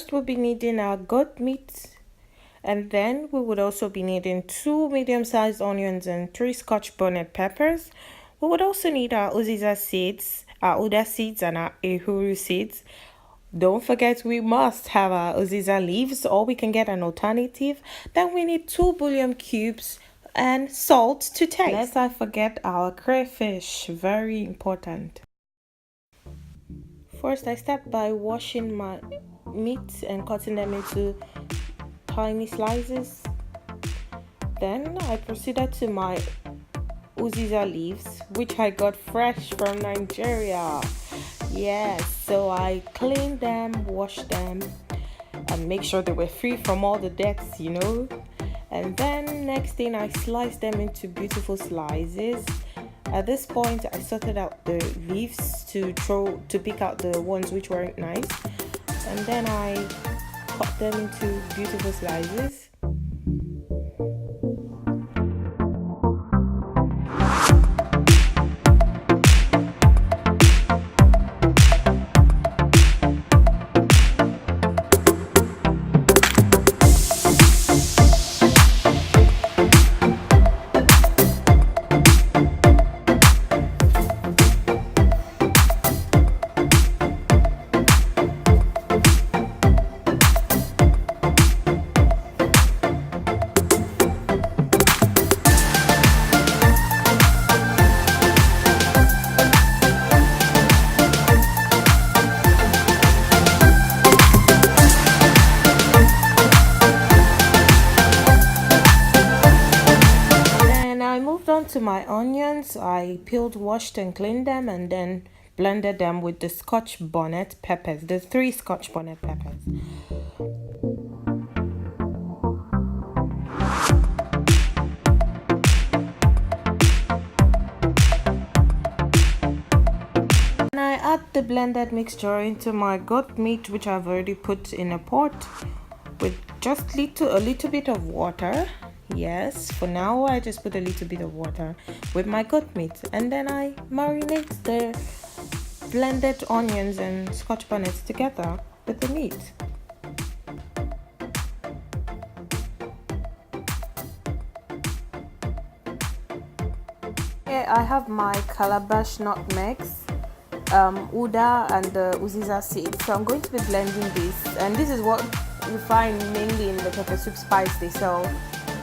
first we'll be needing our goat meat, and then we would also be needing 2 medium-sized onions and 3 scotch bonnet peppers. We would also need our Uziza seeds, our Uda seeds, and our Ehuru seeds. Don't forget, we must have our Uziza leaves, or we can get an alternative. Then we need 2 bouillon cubes and salt to taste. Lest I forget our crayfish, very important. First, I start by washing my meat and cutting them into tiny slices. Then I proceeded to my Uziza leaves, which I got fresh from Nigeria. Yes, so I cleaned them, washed them, and make sure they were free from all the debts, you know. And then next thing, I sliced them into beautiful slices. At this point, I sorted out the leaves to pick out the ones which weren't nice, and then I cut them into beautiful slices. To my onions, I peeled, washed and cleaned them, and then blended them with the scotch bonnet peppers, the 3 scotch bonnet peppers. And I add the blended mixture into my goat meat, which I've already put in a pot with just a little bit of water. Yes, for now I just put a little bit of water with my goat meat, and then I marinate the blended onions and scotch bonnets together with the meat. Here I have my Calabash nutmegs, Uda and the Uziza seeds. So I'm going to be blending this, and this is what you find mainly in the pepper soup spice they sell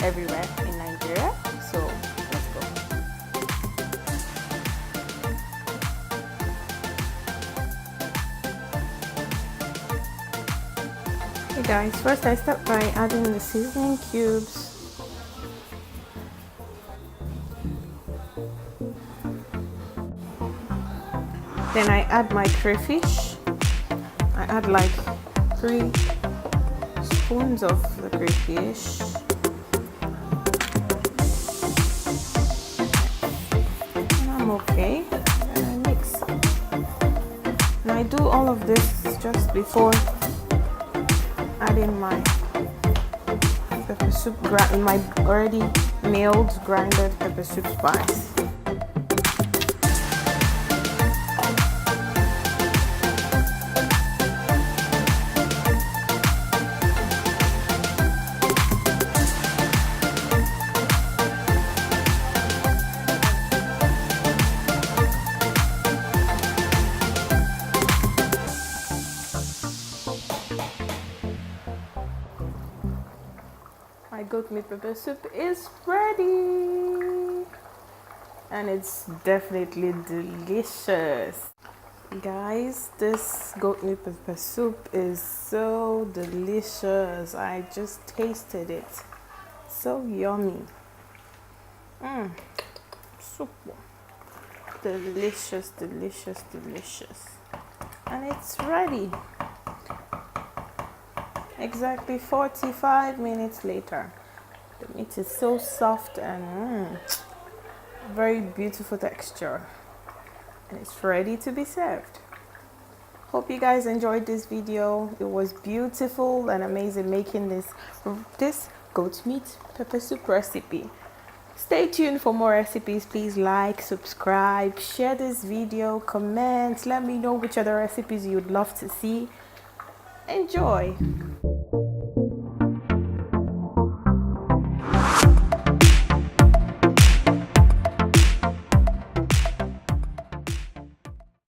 everywhere in Nigeria. So let's go. Hey guys, first I start by adding the seasoning cubes. Then I add my crayfish. I add like 3 spoons of the crayfish. Okay, and I mix. And I do all of this just before adding my pepper soup, my already milled grinded pepper soup spice. My goat meat pepper soup is ready, and it's definitely delicious. Guys, this goat meat pepper soup is so delicious. I just tasted it. So yummy. Soup. Delicious, delicious, delicious. And it's ready. Exactly 45 minutes later. The meat is so soft and very beautiful texture, and it's ready to be served. Hope you guys enjoyed this video. It was beautiful and amazing making this goat meat pepper soup recipe. Stay tuned for more recipes. Please like, subscribe, share this video, comment, let me know which other recipes you'd love to see. Enjoy!